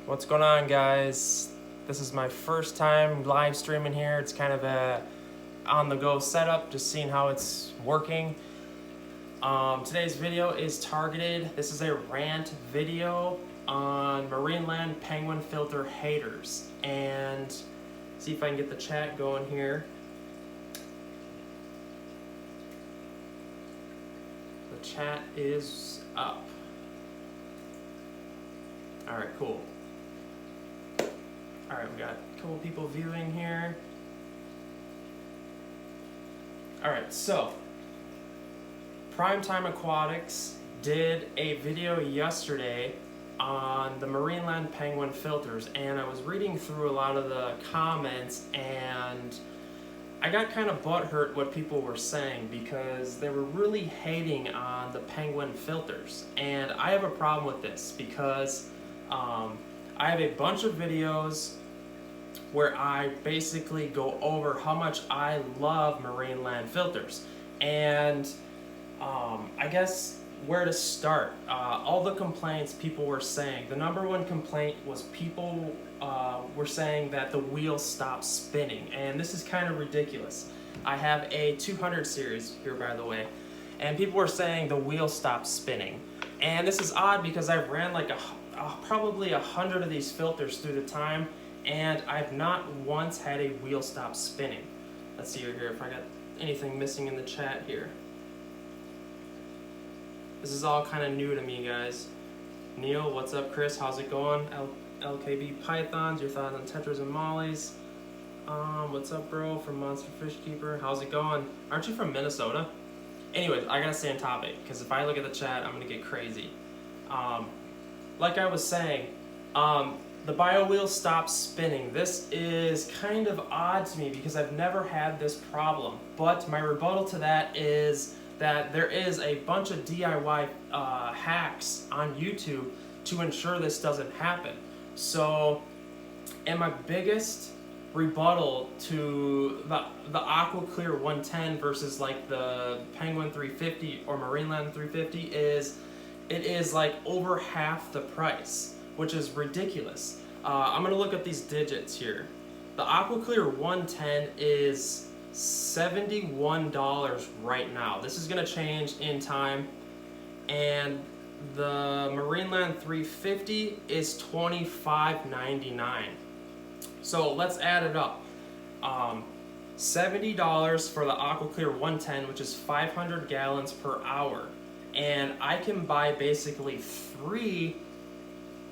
What's going on, guys? This is my first time live streaming here. It's kind of a on-the-go setup, just seeing how it's working. Today's video is targeted. This is a rant video on Marineland Penguin filter haters, and see if I can get the chat going here. The chat is up. All right, cool. All right, we got a couple people viewing here. All right, so Primetime Aquatics did a video yesterday on the Marineland Penguin filters, and I was reading through a lot of the comments, and I got kind of butthurt what people were saying because they were really hating on the Penguin filters. And I have a problem with this because I have a bunch of videos where I basically go over how much I love Marineland filters. And I guess where to start. All the complaints people were saying, the number one complaint was people were saying that the wheel stopped spinning, and this is kind of ridiculous. I have a 200 series here, by the way, and people were saying the wheel stopped spinning. And this is odd because I've ran like probably 100 of these filters through the time, and I've not once had a wheel stop spinning. Let's see here if I got anything missing in the chat here. This is all kind of new to me, guys. Neil, what's up? Chris, how's it going? LKB Pythons, your thoughts on tetras and mollies? What's up, bro? From Monster Fish Keeper, how's it going? Aren't you from Minnesota? Anyways, I gotta stay on topic because if I look at the chat, I'm gonna get crazy. Like I was saying, the bio wheel stopped spinning. This is kind of odd to me because I've never had this problem. But my rebuttal to that is that there is a bunch of DIY hacks on YouTube to ensure this doesn't happen. So, and my biggest rebuttal to the Aqua Clear 110 versus like the Penguin 350 or Marineland 350 is it is like over half the price, which is ridiculous. I'm gonna look up these digits here. The Aqua Clear 110 is $71 right now. This is gonna change in time. And the Marineland 350 is $25.99. So let's add it up. $70 for the Aqua Clear 110, which is 500 gallons per hour. And I can buy basically three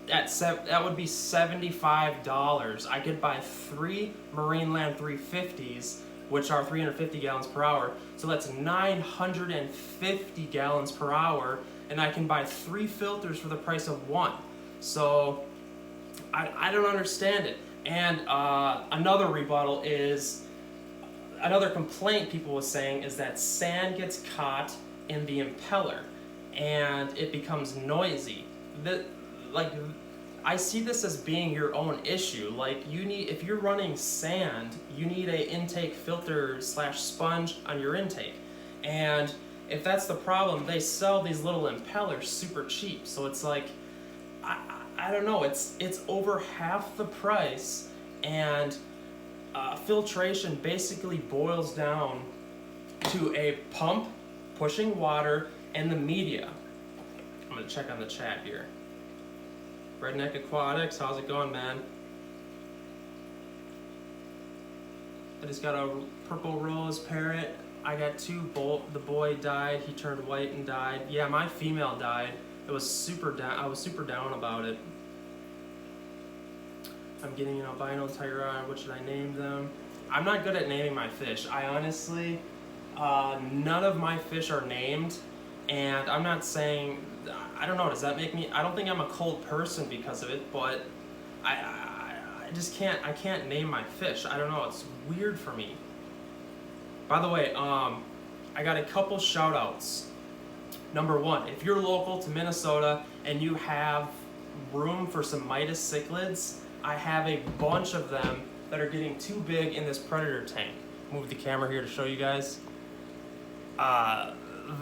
that would be $75. I could buy three Marineland 350s, which are 350 gallons per hour. So that's 950 gallons per hour, and I can buy three filters for the price of one. So I don't understand it. And another rebuttal is, another complaint people was saying is that sand gets caught in the impeller and it becomes noisy. I see this as being your own issue. Like, you need, if you're running sand, you need a intake filter / sponge on your intake. And if that's the problem, they sell these little impellers super cheap. So it's like, I don't know, it's over half the price, and filtration basically boils down to a pump pushing water and the media. I'm gonna check on the chat here. Redneck Aquatics, how's it going, man? I just got a purple rose parrot. I got two the boy died, he turned white and died. Yeah, my female died. It was super down. I was super down about it. I'm getting an albino tiger. What should I name them? I'm not good at naming my fish. I honestly, none of my fish are named, and I'm not saying, I don't know, does that make me, I don't think I'm a cold person because of it, but I just can't, I can't name my fish. I don't know, it's weird for me. By the way, I got a couple shout outs. Number one, if you're local to Minnesota and you have room for some Midas cichlids, I have a bunch of them that are getting too big in this predator tank. Move the camera here to show you guys.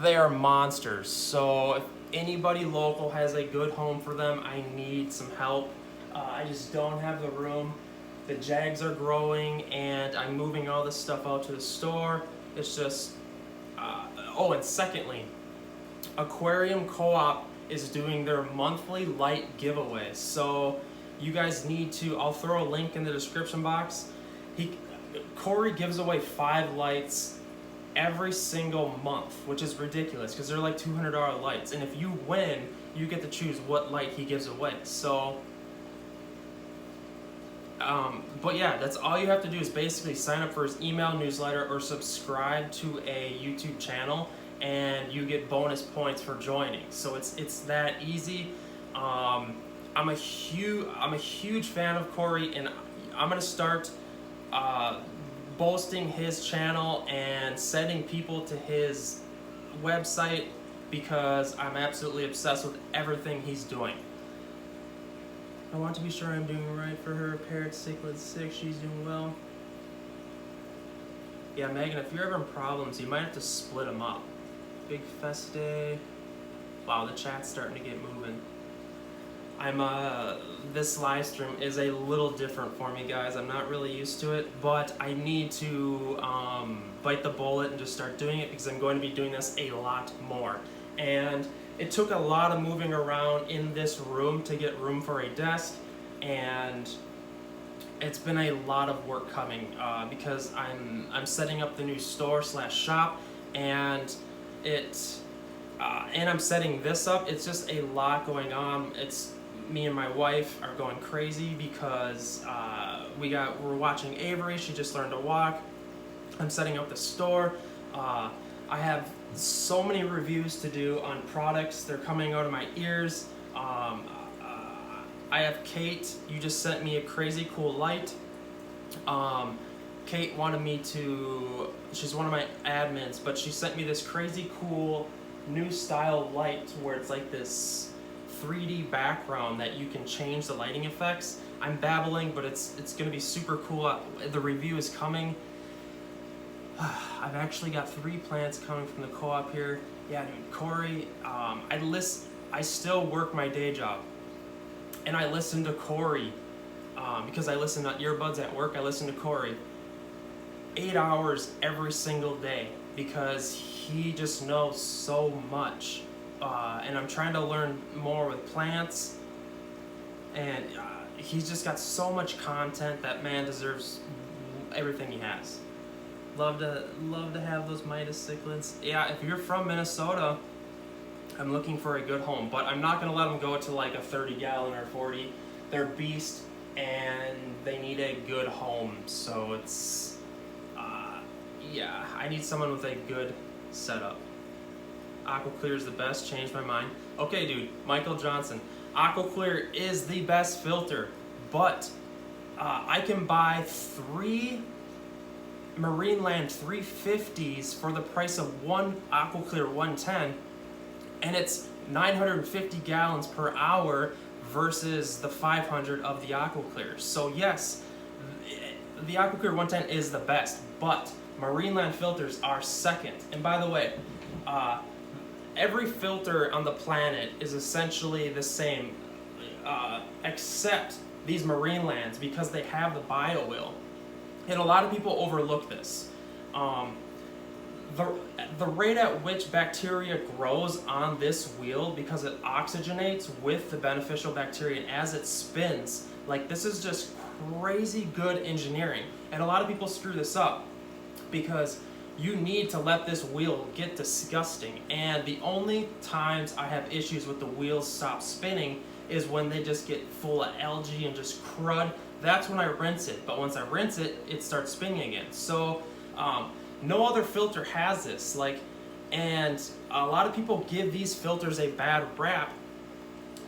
They are monsters. So if anybody local has a good home for them, I need some help. I just don't have the room. The Jags are growing, and I'm moving all this stuff out to the store. It's just, oh, and secondly, Aquarium Co-op is doing their monthly light giveaway. So you guys need to, I'll throw a link in the description box. Corey gives away 5 lights every single month, which is ridiculous because they're like $200 lights. And if you win, you get to choose what light he gives away. So, but yeah, that's all you have to do is basically sign up for his email newsletter or subscribe to a YouTube channel, and you get bonus points for joining. So it's that easy. I'm a huge fan of Corey, and I'm gonna start boasting his channel and sending people to his website because I'm absolutely obsessed with everything he's doing. I want to be sure I'm doing right for her. Parrot cichlid 6, she's doing well. Yeah, Megan, if you're having problems, you might have to split them up. Big Feste. Wow, the chat's starting to get moving. This live stream is a little different for me, guys. I'm not really used to it, but I need to bite the bullet and just start doing it because I'm going to be doing this a lot more. And it took a lot of moving around in this room to get room for a desk, and it's been a lot of work coming because I'm setting up the new store/shop, and and I'm setting this up. It's just a lot going on. It's me and my wife are going crazy because we're watching Avery. She just learned to walk. I'm setting up the store. I have so many reviews to do on products. They're coming out of my ears. I have Kate. You just sent me a crazy cool light. Kate wanted me to, she's one of my admins, but she sent me this crazy cool new style light where it's like this 3D background that you can change the lighting effects. I'm babbling, but it's gonna be super cool. The review is coming. I've actually got 3 plants coming from the co-op here. Yeah, dude, Corey, I still work my day job, and I listen to Corey because I listen to earbuds at work. I listen to Corey 8 hours every single day because he just knows so much, and I'm trying to learn more with plants, and he's just got so much content. That man deserves everything he has. Love to have those Midas cichlids. Yeah, if you're from Minnesota, I'm looking for a good home, but I'm not gonna let them go to like a 30-gallon or 40. They're beast, and they need a good home. So it's, yeah, I need someone with a good setup. Aqua Clear is the best. Changed my mind. Okay, dude, Michael Johnson. Aqua Clear is the best filter, but I can buy 3 Marineland 350s for the price of 1 Aqua Clear 110, and it's 950 gallons per hour versus the 500 of the Aqua Clear. So yes, the Aqua Clear 110 is the best, but Marineland filters are second. And by the way, every filter on the planet is essentially the same, except these Marinelands, because they have the bio oil. And a lot of people overlook this. The rate at which bacteria grows on this wheel, because it oxygenates with the beneficial bacteria, and as it spins, like, this is just crazy good engineering. And a lot of people screw this up because you need to let this wheel get disgusting. And the only times I have issues with the wheels stop spinning is when they just get full of algae and just crud. That's when I rinse it, but once I rinse it, it starts spinning again. So no other filter has this, like, and a lot of people give these filters a bad rap.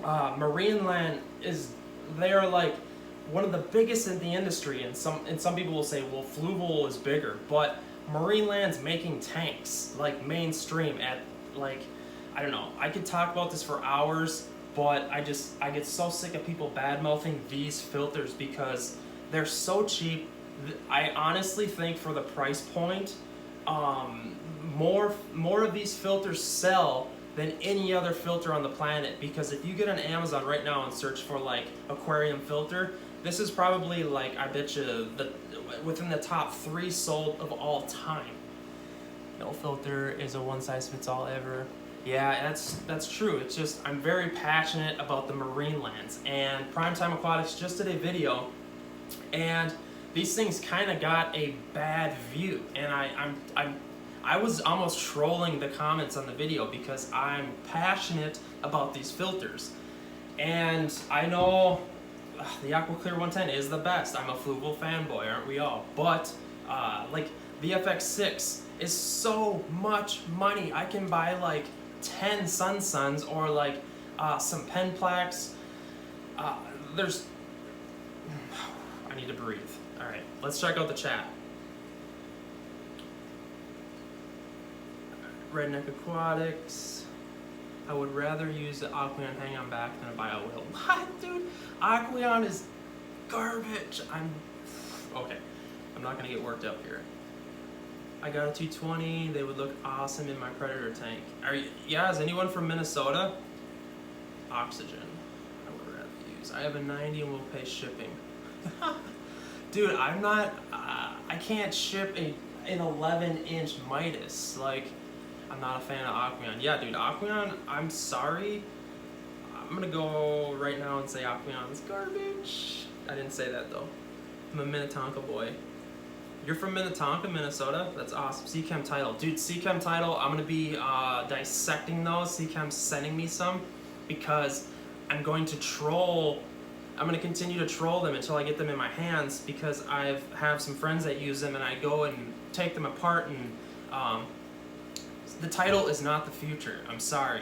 Marineland they're like one of the biggest in the industry, and some people will say, well, Fluval is bigger, but Marineland's making tanks like mainstream at, like, I don't know, I could talk about this for hours, but I get so sick of people bad-mouthing these filters because they're so cheap. I honestly think for the price point, more of these filters sell than any other filter on the planet, because if you get on Amazon right now and search for like aquarium filter, this is probably like, I bet you, within the top 3 sold of all time. No filter is a one-size-fits-all ever. Yeah, that's true. It's just, I'm very passionate about the marine lands, and Primetime Aquatics just did a video, and these things kind of got a bad view, and I was almost trolling the comments on the video because I'm passionate about these filters. And I know the Aqua Clear 110 is the best. I'm a Fluval fanboy, aren't we all? But like the FX6 is so much money. I can buy like 10 Suns or like some pen plaques. I need to breathe. All right, let's check out the chat. Redneck Aquatics. I would rather use the Aquarium hang on back than a bio whale. What, dude? Aquarium is garbage. Okay. I'm not gonna get worked up here. I got a 220. They would look awesome in my Predator tank. Is anyone from Minnesota? Oxygen. I would rather use. I have a 90 and we'll pay shipping. Dude, I'm not. I can't ship an 11-inch Midas. Like, I'm not a fan of Aquarium. Yeah, dude, Aquarium, I'm sorry. I'm gonna go right now and say Aquarium is garbage. I didn't say that though. I'm a Minnetonka boy. You're from Minnetonka, Minnesota? That's awesome. Seachem title. Dude, Seachem title, I'm gonna be dissecting those. Seachem's sending me some because I'm going to troll. I'm gonna continue to troll them until I get them in my hands, because I have some friends that use them and I go and take them apart, and the title is not the future. I'm sorry.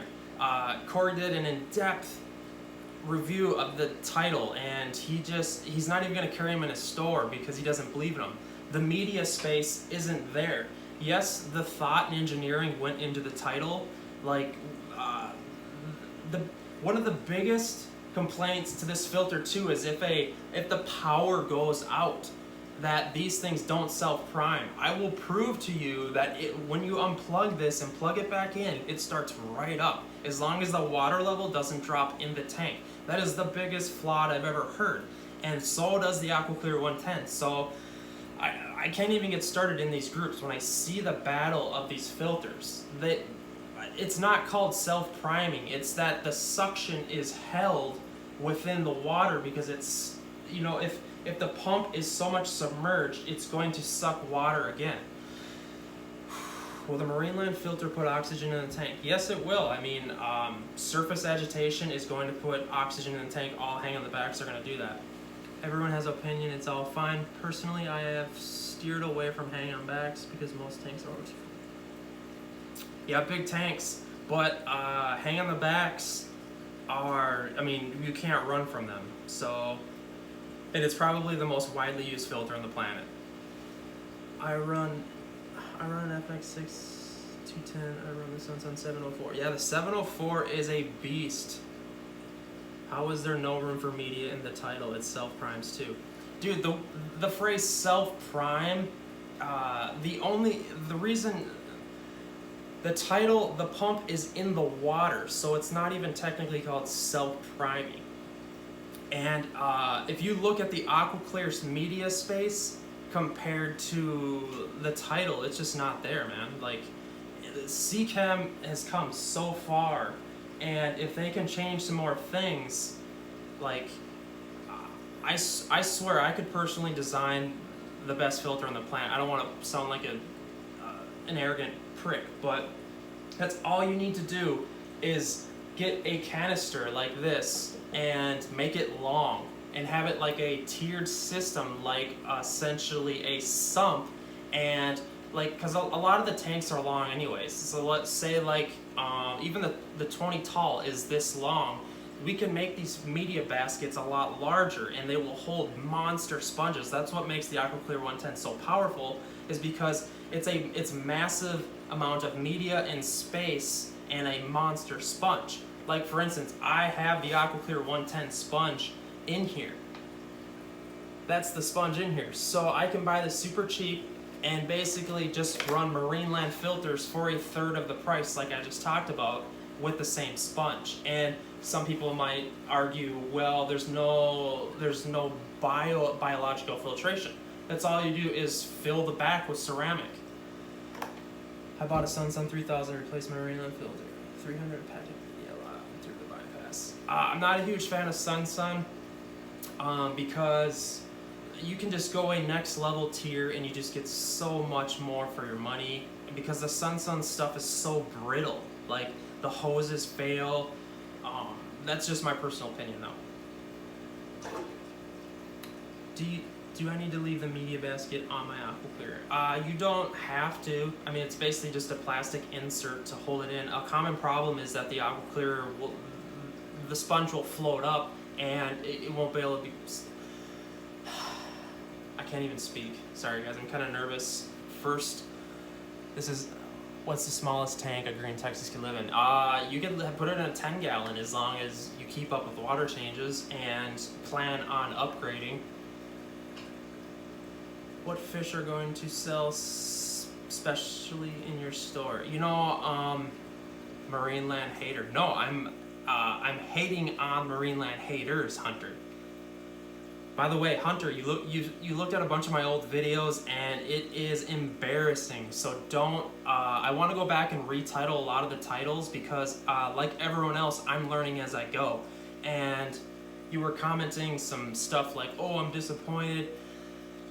Corey did an in-depth review of the title, and he's not even gonna carry them in his store because he doesn't believe in them. The media space isn't there. Yes, the thought and engineering went into the title. Like, one of the biggest complaints to this filter too is if the power goes out, that these things don't self-prime. I will prove to you that when you unplug this and plug it back in, it starts right up, as long as the water level doesn't drop in the tank. That is the biggest flaw I've ever heard, and so does the Aqua Clear 110. So I can't even get started in these groups when I see the battle of these filters. It's not called self-priming, it's that the suction is held within the water, because it's, you know, if the pump is so much submerged, it's going to suck water again. Will the Marineland filter put oxygen in the tank? Yes, it will. I mean, surface agitation is going to put oxygen in the tank. All hang on the backs are going to do that. Everyone has opinion, it's all fine. Personally, I have steered away from hang on backs because most tanks are always full. Yeah, big tanks, but hang on the backs are, I mean, you can't run from them. So, and it's probably the most widely used filter on the planet. I run an FX6 210, I run the Sunsun 704. Yeah, the 704 is a beast. How is there no room for media in the title? It self-primes too. Dude, the phrase self-prime, the reason the title, the pump is in the water, so it's not even technically called self-priming. And if you look at the Aqua Clear's media space compared to the title, it's just not there, man. Like, Seachem has come so far, and if they can change some more things, like, I swear I could personally design the best filter on the planet. I don't want to sound like an arrogant prick, but that's all you need to do is get a canister like this and make it long and have it like a tiered system, like essentially a sump, and like, because a lot of the tanks are long anyways, so let's say like even the 20 tall is this long. We can make these media baskets a lot larger and they will hold monster sponges. That's what makes the Aqua Clear 110 so powerful, is because it's massive amount of media and space and a monster sponge. Like, for instance, I have the Aqua Clear 110 sponge in here. That's the sponge in here. So I can buy this super cheap and basically just run Marineland filters for 1/3 of the price, like I just talked about, with the same sponge. And some people might argue, well, there's no biological filtration. That's all you do is fill the back with ceramic. I bought a Sun 3000 to replace my Marineland filter. 300 packet through the bypass. I'm not a huge fan of Sun because you can just go a next level tier and you just get so much more for your money, because the Sun stuff is so brittle. Like, the hoses fail. That's just my personal opinion though. Do I need to leave the media basket on my Aqua Clear? You don't have to. I mean, it's basically just a plastic insert to hold it in. A common problem is that the Aqua Clear the sponge will float up and it won't be able to be... I can't even speak. Sorry guys, I'm kind of nervous. First, this is... What's the smallest tank a Green Texas can live in? You can put it in a 10 gallon as long as you keep up with water changes and plan on upgrading. What fish are going to sell especially in your store? You know, Marineland hater. No, I'm hating on Marineland haters, Hunter. By the way, Hunter, you looked at a bunch of my old videos and it is embarrassing. So don't. I want to go back and retitle a lot of the titles because, like everyone else, I'm learning as I go. And you were commenting some stuff like, "Oh, I'm disappointed."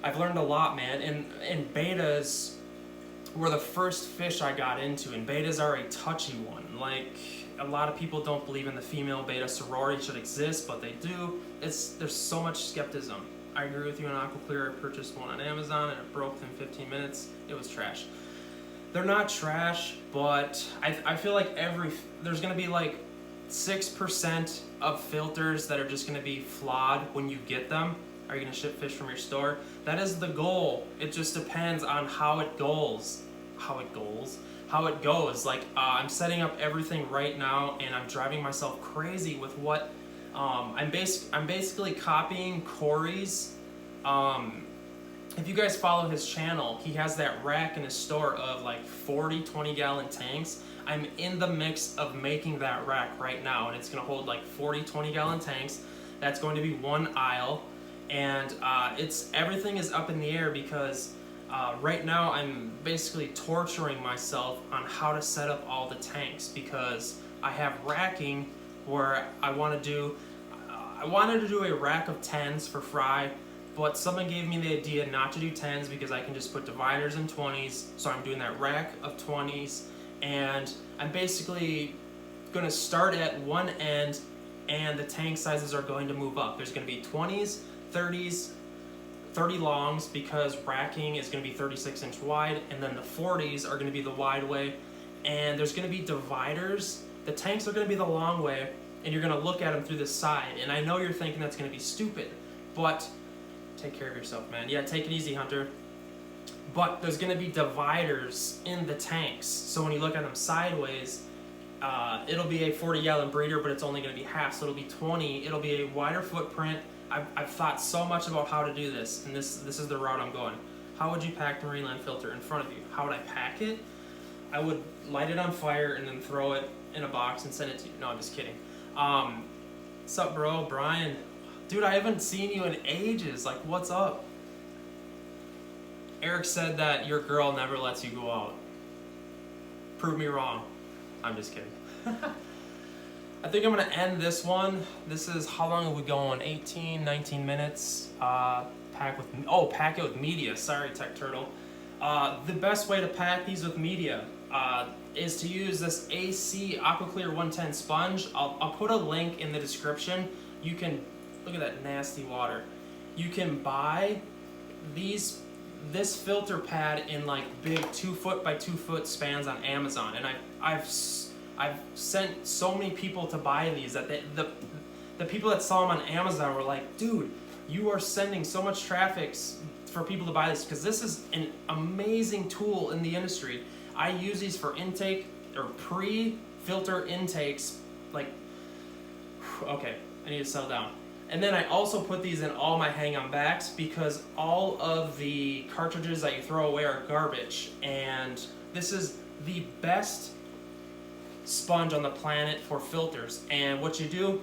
I've learned a lot, man. And betas were the first fish I got into, and betas are a touchy one. Like, a lot of people don't believe in the female beta sorority should exist, but they do. There's so much skepticism. I agree with you on Aqua Clear. I purchased one on Amazon and it broke within 15 minutes. It was trash. They're not trash, but I feel like there's gonna be like 6% of filters that are just gonna be flawed when you get them. Are you gonna ship fish from your store? That is the goal. It just depends on how it goes. How it goes. Like, I'm setting up everything right now, and I'm driving myself crazy with what I'm basically copying Corey's. If you guys follow his channel, he has that rack in his store of like 40 20-gallon tanks. I'm in the mix of making that rack right now, and it's gonna hold like 40 20-gallon tanks. That's going to be one aisle, and everything is up in the air because right now I'm basically torturing myself on how to set up all the tanks, because I have racking where I wanted to do a rack of 10s for fry, but someone gave me the idea not to do 10s because I can just put dividers in 20s, so I'm doing that rack of 20s, and I'm basically going to start at one end, and the tank sizes are going to move up. There's going to be 20s, 30s, 30 longs, because racking is going to be 36-inch wide, and then the 40s are going to be the wide way, and there's going to be dividers. The tanks are going to be the long way, and you're going to look at them through the side, and I know you're thinking that's going to be stupid, but take care of yourself, man. Yeah, take it easy, Hunter. But there's going to be dividers in the tanks, so when you look at them sideways, it'll be a 40-gallon breeder, but it's only going to be half, so it'll be 20. It'll be a wider footprint. I've thought so much about how to do this, and this is the route I'm going. How would you pack the Marineland filter in front of you? How would I pack it? I would light it on fire and then throw it in a box and send it to you. No, I'm just kidding. What's up, bro? Brian. Dude, I haven't seen you in ages. Like, what's up? Eric said that your girl never lets you go out. Prove me wrong. I'm just kidding. I think I'm going to end this one. This is, how long are we going? 18, 19 minutes. Pack it with media. Sorry, Tech Turtle. The best way to pack these with media is to use this AC Aqua Clear 110 sponge. I'll put a link in the description. You can, look at that nasty water. You can buy this filter pad in like big 2-foot by 2-foot spans on Amazon, and I've sent so many people to buy these that the people that saw them on Amazon were like, dude, you are sending so much traffic for people to buy this, because this is an amazing tool in the industry. I use these for intake or pre-filter intakes. Like, okay, I need to settle down. And then I also put these in all my hang-on backs, because all of the cartridges that you throw away are garbage, and this is the best sponge on the planet for filters. And what you do,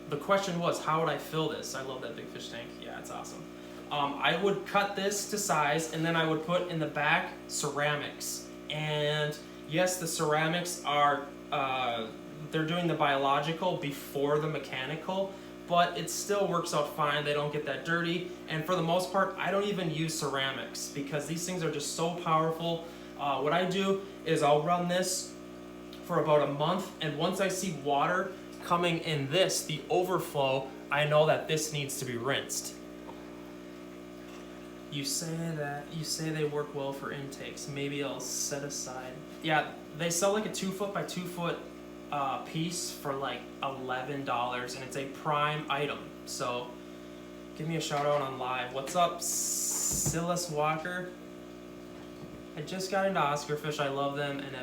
the question was, how would I fill this? I love that big fish tank. Yeah, it's awesome. I would cut this to size, and then I would put in the back ceramics. And yes, the ceramics are, they're doing the biological before the mechanical, but it still works out fine. They don't get that dirty. And for the most part, I don't even use ceramics because these things are just so powerful. What I do is I'll run this for about a month, and once I see water coming in this, the overflow, I know that this needs to be rinsed. You say they work well for intakes. Maybe I'll set aside. Yeah, they sell like a 2 foot by 2 foot piece for like $11, and it's a prime item. So give me a shout out on live. What's up, Silas Walker? I just got into Oscarfish. I love them, and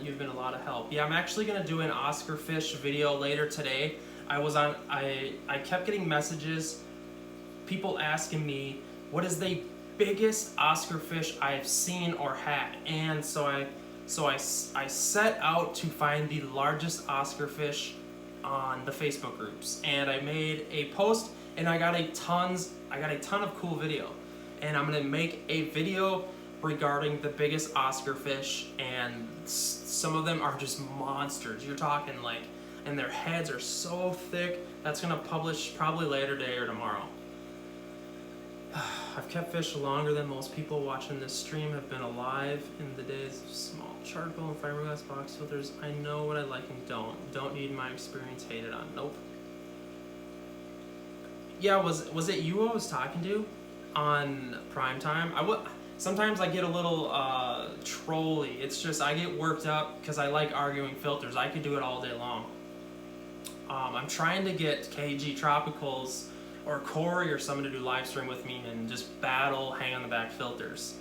you've been a lot of help. Yeah, I'm actually gonna do an Oscarfish video later today. I kept getting messages, people asking me what is the biggest Oscarfish I've seen or had, and so I set out to find the largest Oscarfish on the Facebook groups, and I made a post, and I got a ton of cool video, and I'm gonna make a video regarding the biggest Oscarfish, and some of them are just monsters. You're talking like, and their heads are so thick. That's gonna publish probably later today or tomorrow. I've kept fish longer than most people watching this stream have been alive in the days of small charcoal and fiberglass box filters. I know what I like and don't need my experience hated on. Nope. Yeah, was it you I was talking to on prime time? Sometimes I get a little trolly. It's just I get worked up because I like arguing filters. I could do it all day long. I'm trying to get KG Tropicals or Corey or someone to do live stream with me and just battle hang on the back filters.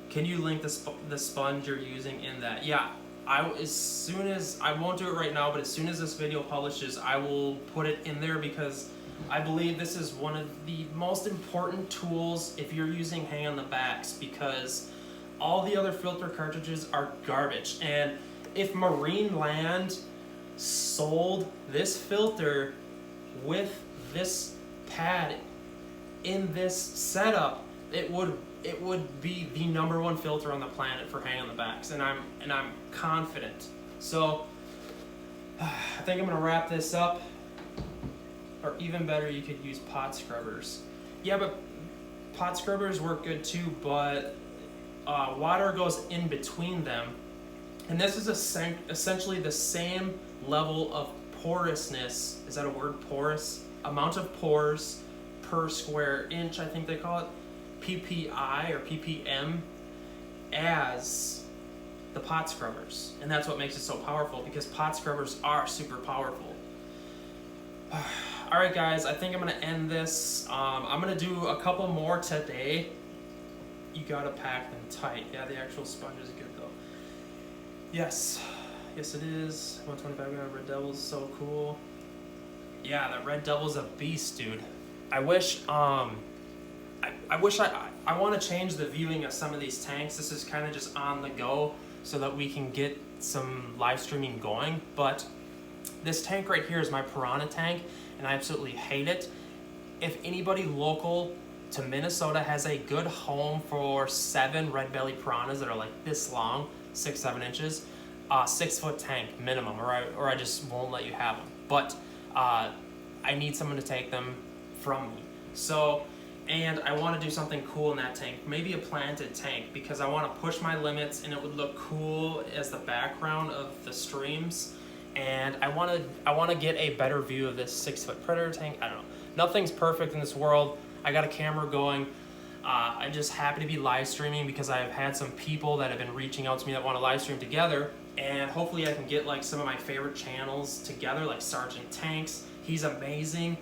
Can you link the sponge you're using in that? Yeah, I won't do it right now, but as soon as this video publishes, I will put it in there because I believe this is one of the most important tools if you're using hang on the backs, because all the other filter cartridges are garbage. And if Marineland sold this filter with this pad in this setup, it would be the #1 filter on the planet for hang on the backs, and I'm confident. So I think I'm gonna wrap this up. Or even better, you could use pot scrubbers. Yeah, but pot scrubbers work good too, but water goes in between them. And this is essentially the same level of porousness. Is that a word, porous? Amount of pores per square inch, I think they call it, PPI or PPM, as the pot scrubbers. And that's what makes it so powerful, because pot scrubbers are super powerful. Alright guys, I think I'm going to end this. I'm going to do a couple more today. You got to pack them tight. Yeah, the actual sponge is good though. Yes it is. 125 gram Red Devil's so cool. Yeah, that Red Devil's a beast, dude. I wish I want to change the viewing of some of these tanks. This is kind of just on the go so that we can get some live streaming going, but this tank right here is my piranha tank, and I absolutely hate it. If anybody local to Minnesota has a good home for 7 red belly piranhas that are like this long, 6-7 inches, 6 foot tank minimum, or I just won't let you have them. But I need someone to take them from me. So, and I want to do something cool in that tank, maybe a planted tank, because I want to push my limits and it would look cool as the background of the streams. And I want to get a better view of this 6 foot predator tank. I don't know. Nothing's perfect in this world. I got a camera going. I'm just happy to be live streaming because I've had some people that have been reaching out to me that want to live stream together. And hopefully I can get like some of my favorite channels together, like Sergeant Tanks. He's amazing.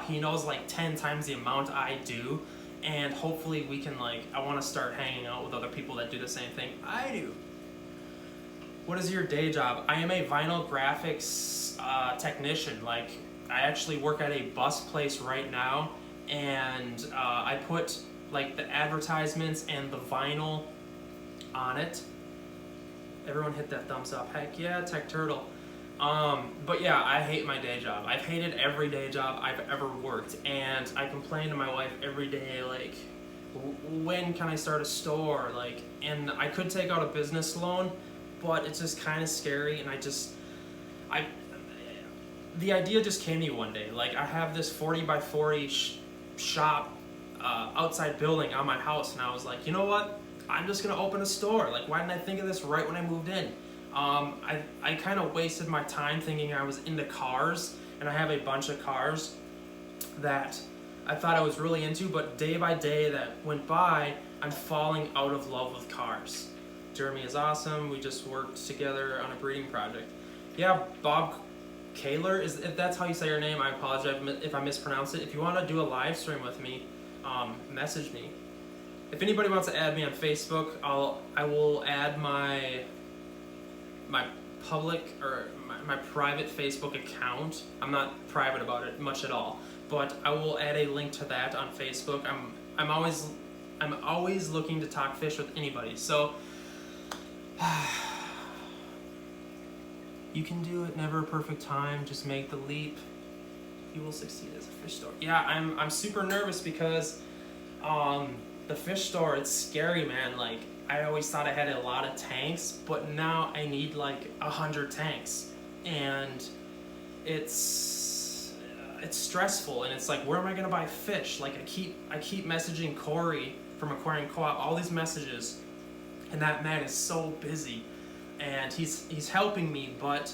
He knows like 10 times the amount I do. And hopefully we can I want to start hanging out with other people that do the same thing I do. What is your day job? I am a vinyl graphics technician. I actually work at a bus place right now, and I put the advertisements and the vinyl on it. Everyone hit that thumbs up. Heck yeah, Tech Turtle. But yeah, I hate my day job. I've hated every day job I've ever worked, and I complain to my wife every day, like, when can I start a store? Like, and I could take out a business loan, but it's just kind of scary, and the idea just came to me one day. Like, I have this 40 by 40 shop outside building on my house, and I was like, you know what? I'm just gonna open a store. Like, why didn't I think of this right when I moved in? I kind of wasted my time thinking I was into cars, and I have a bunch of cars that I thought I was really into, but day by day that went by, I'm falling out of love with cars. Jeremy is awesome. We just worked together on a breeding project. Yeah, Bob Kaler, if that's how you say your name, I apologize if I mispronounce it. If you want to do a live stream with me, message me. If anybody wants to add me on Facebook, I will add my public or my private Facebook account. I'm not private about it much at all, but I will add a link to that on Facebook. I'm always looking to talk fish with anybody. So you can do it. Never a perfect time. Just make the leap. You will succeed as a fish store. Yeah, I'm super nervous because the fish store, it's scary, man. Like, I always thought I had a lot of tanks, but now I need like 100 tanks, and it's stressful, and it's like, where am I gonna buy fish? Like, I keep messaging Corey from Aquarium Co-op, all these messages, and that man is so busy, and he's helping me, but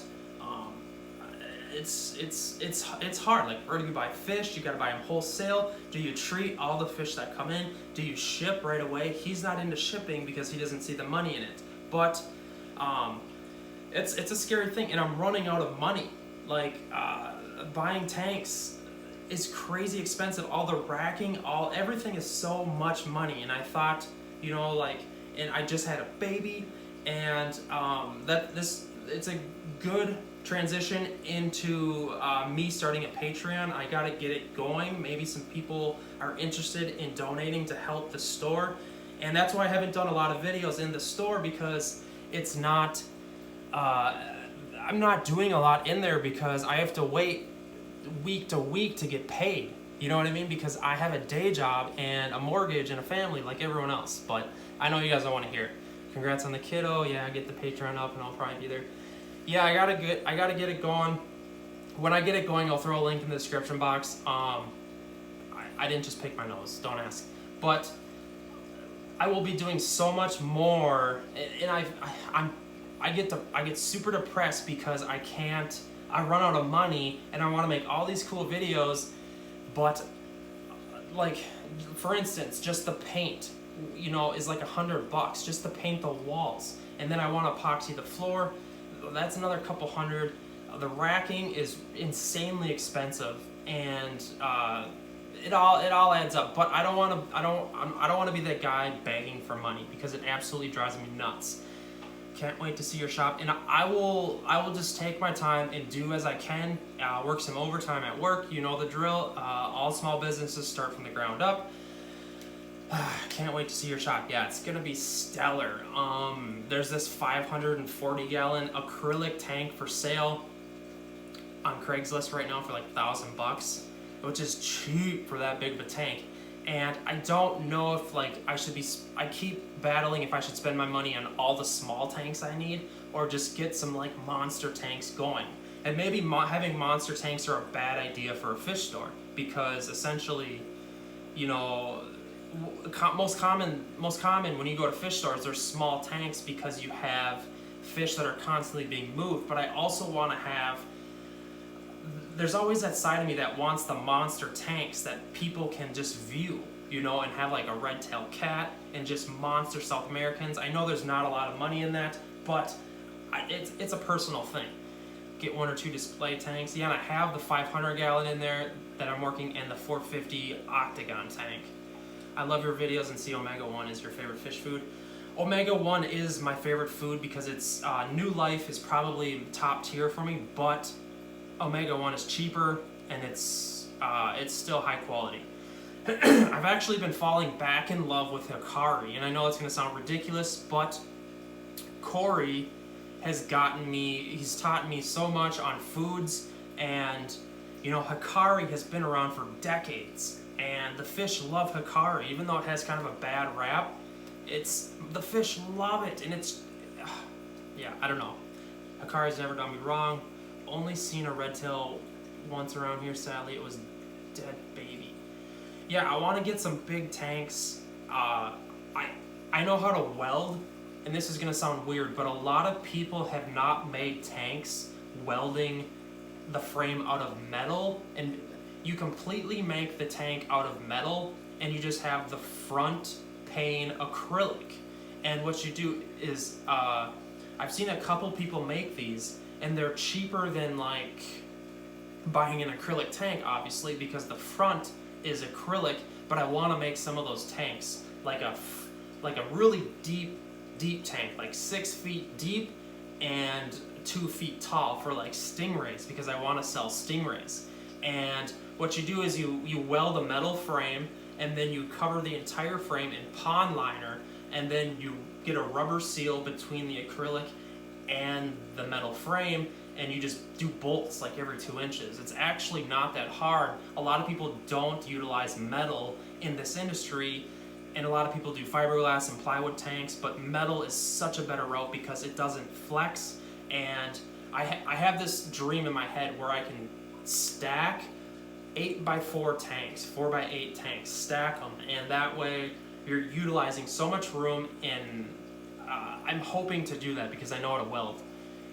it's hard. Like, where do you buy fish? You gotta buy them wholesale. Do you treat all the fish that come in? Do you ship right away? He's not into shipping because he doesn't see the money in it. But it's a scary thing, and I'm running out of money. Like, buying tanks is crazy expensive. All the racking, everything is so much money. And I thought, you know, like, and I just had a baby, and it's a good transition into me starting a Patreon. I gotta get it going. Maybe some people are interested in donating to help the store, and that's why I haven't done a lot of videos in the store, because it's not I'm not doing a lot in there because I have to wait week to week to get paid. You know what I mean? Because I have a day job and a mortgage and a family like everyone else. But I know you guys don't want to hear it. Congrats on the kiddo. Yeah, get the Patreon up and I'll probably be there. Yeah, I gotta get it going. When I get it going, I'll throw a link in the description box. I didn't just pick my nose, don't ask. But I will be doing so much more, and I get super depressed because I run out of money, and I want to make all these cool videos, but like, for instance, just the paint, you know, is like $100 just to paint the walls, and then I want to epoxy the floor. That's another couple hundred. The racking is insanely expensive, and it all adds up. But I don't want to be that guy begging for money, because it absolutely drives me nuts. Can't wait to see your shop, and I will just take my time and do as I can. Work some overtime at work. You know the drill. All small businesses start from the ground up. Can't wait to see your shop. Yeah, it's gonna be stellar. There's this 540-gallon acrylic tank for sale on Craigslist right now for like $1,000, which is cheap for that big of a tank. And I don't know if like I keep battling if I should spend my money on all the small tanks I need, or just get some like monster tanks going. And maybe having monster tanks are a bad idea for a fish store, because essentially, you know, most common when you go to fish stores, there's small tanks because you have fish that are constantly being moved. But I also want to have, there's always that side of me that wants the monster tanks that people can just view, you know, and have like a red-tailed cat and just monster South Americans. I know there's not a lot of money in that, but it's a personal thing. Get 1 or 2 display tanks. Yeah, and I have the 500-gallon in there that I'm working, and the 450 octagon tank. I love your videos, and see Omega-1 is your favorite fish food. Omega-1 is my favorite food because it's New Life is probably top tier for me, but Omega-1 is cheaper, and it's still high quality. I've actually been falling back in love with Hikari, and I know it's going to sound ridiculous, but Corey has gotten me, he's taught me so much on foods, and you know, Hikari has been around for decades, and the fish love Hikari, even though it has kind of a bad rap. The fish love it, and yeah, I don't know. Hikari's never done me wrong. Only seen a red tail once around here, sadly. It was dead baby. Yeah, I want to get some big tanks. I know how to weld, and this is going to sound weird, but a lot of people have not made tanks welding the frame out of metal, and you completely make the tank out of metal, and you just have the front pane acrylic. And what you do is, I've seen a couple people make these, and they're cheaper than like buying an acrylic tank, obviously, because the front is acrylic. But I want to make some of those tanks like a really deep tank, like 6 feet deep and 2 feet tall, for like stingrays, because I want to sell stingrays. And what you do is you weld a metal frame, and then you cover the entire frame in pond liner, and then you get a rubber seal between the acrylic and the metal frame, and you just do bolts like every 2 inches. It's actually not that hard. A lot of people don't utilize metal in this industry, and a lot of people do fiberglass and plywood tanks, but metal is such a better route because it doesn't flex. And I have this dream in my head where I can stack 8x4 tanks, 4x8 tanks, stack them, and that way you're utilizing so much room. And I'm hoping to do that because I know how to weld.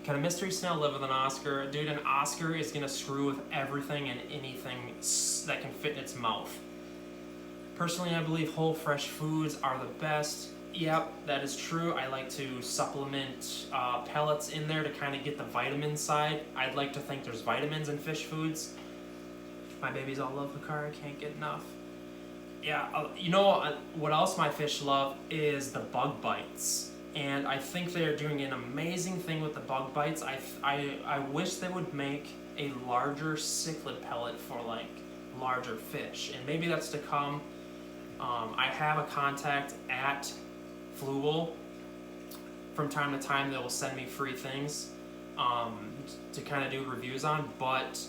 Can a mystery snail live with an Oscar? Dude, an Oscar is gonna screw with everything and anything that can fit in its mouth. Personally, I believe whole fresh foods are the best. Yep, that is true. I like to supplement pellets in there to kind of get the vitamin side. I'd like to think there's vitamins in fish foods. My babies all love Hikari, can't get enough. Yeah, you know what else my fish love is the bug bites. And I think they're doing an amazing thing with the bug bites. I wish they would make a larger cichlid pellet for like larger fish, and maybe that's to come. I have a contact at Fluval. From time to time they will send me free things to kind of do reviews on, but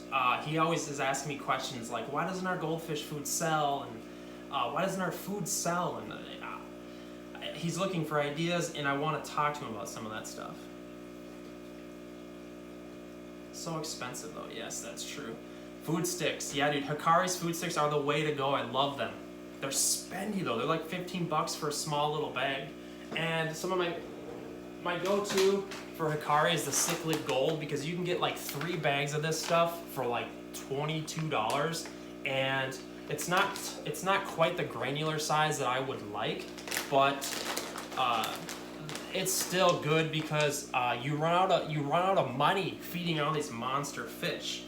he always is asking me questions like, why doesn't our goldfish food sell, and why doesn't our food sell, and he's looking for ideas, and I want to talk to him about some of that stuff. So expensive though. Yes, that's true. Food sticks. Yeah, dude, Hikari's food sticks are the way to go. I love them. They're spendy though. They're like $15 for a small little bag. And some of my go-to for Hikari is the cichlid gold, because you can get like 3 bags of this stuff for like $22, and it's not quite the granular size that I would like, but it's still good because you run out of money feeding all these monster fish,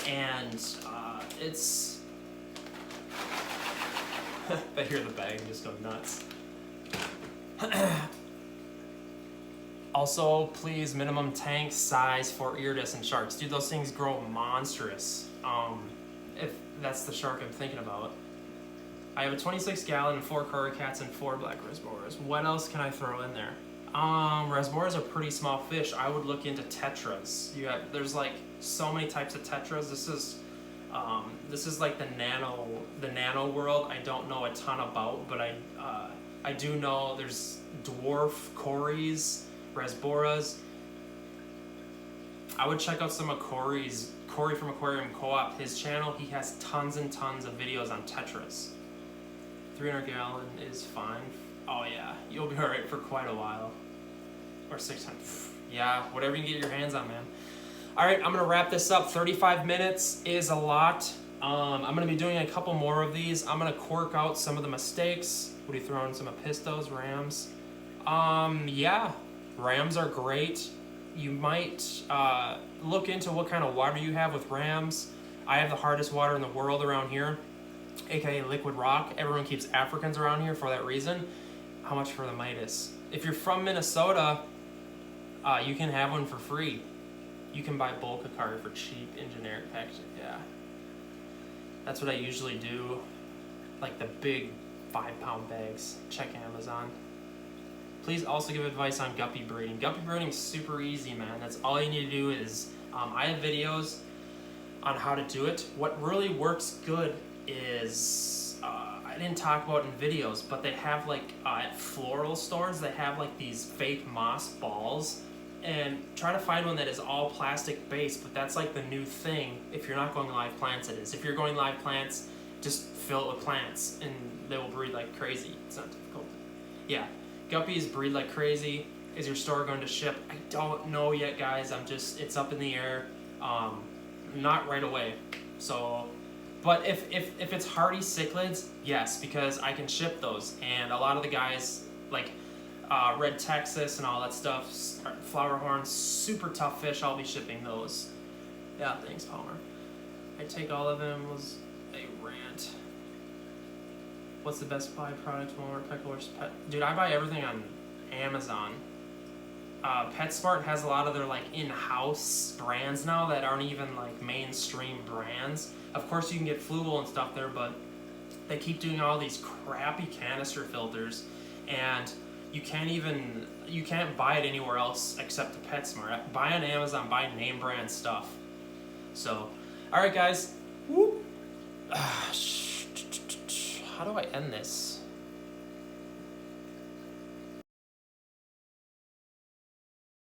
and it's. I hear the bag and just go nuts. Also, please, minimum tank size for iridescent sharks. Dude, those things grow monstrous. If that's the shark I'm thinking about. I have a 26-gallon and 4 cory cats and 4 black rasboras. What else can I throw in there? Rasboras are pretty small fish. I would look into tetras. There's like so many types of tetras. This is like the nano world. I don't know a ton about, but I do know there's dwarf cories, rasboras. I would check out some of Corey from Aquarium Co-op, his channel. He has tons and tons of videos on tetras. 300 gallon is fine. Oh yeah, you'll be alright for quite a while. Or 600. Yeah, whatever you can get your hands on, man. Alright, I'm gonna wrap this up. 35 minutes is a lot. I'm gonna be doing a couple more of these. I'm gonna quirk out some of the mistakes. What are you throwing? Some Apistos, rams? Yeah, rams are great. You might look into what kind of water you have with rams. I have the hardest water in the world around here, aka liquid rock. Everyone keeps Africans around here for that reason. How much for the Midas? If you're from Minnesota, you can have one for free. You can buy bulk Hikari for cheap in generic packaging. Yeah, that's what I usually do. Like the big 5-pound bags. Check Amazon. please also give advice on guppy breeding. Guppy breeding is super easy, man. That's all you need to do is, I have videos on how to do it. What really works good is, I didn't talk about in videos, but they have like, at floral stores, they have like these fake moss balls, and try to find one that is all plastic based, but that's like the new thing. If you're not going live plants, it is. If you're going live plants, just fill it with plants and they will breed like crazy. It's not difficult. Yeah, guppies breed like crazy. Is your store going to ship? I don't know yet, guys. It's up in the air. Not right away. So, but if it's hardy cichlids, yes, because I can ship those. And a lot of the guys, like Red Texas and all that stuff, flower horns, super tough fish, I'll be shipping those. Yeah, thanks, Palmer. I take all of them. Was a rant. What's the best byproduct? Walmart, Pecklers, Pet. Dude, I buy everything on Amazon. PetSmart has a lot of their like in-house brands now that aren't even like mainstream brands. Of course, you can get Flugel and stuff there, but they keep doing all these crappy canister filters, and you can't buy it anywhere else except the PetSmart. Buy on Amazon, buy name brand stuff. So, all right, guys. Whoop. How do I end this?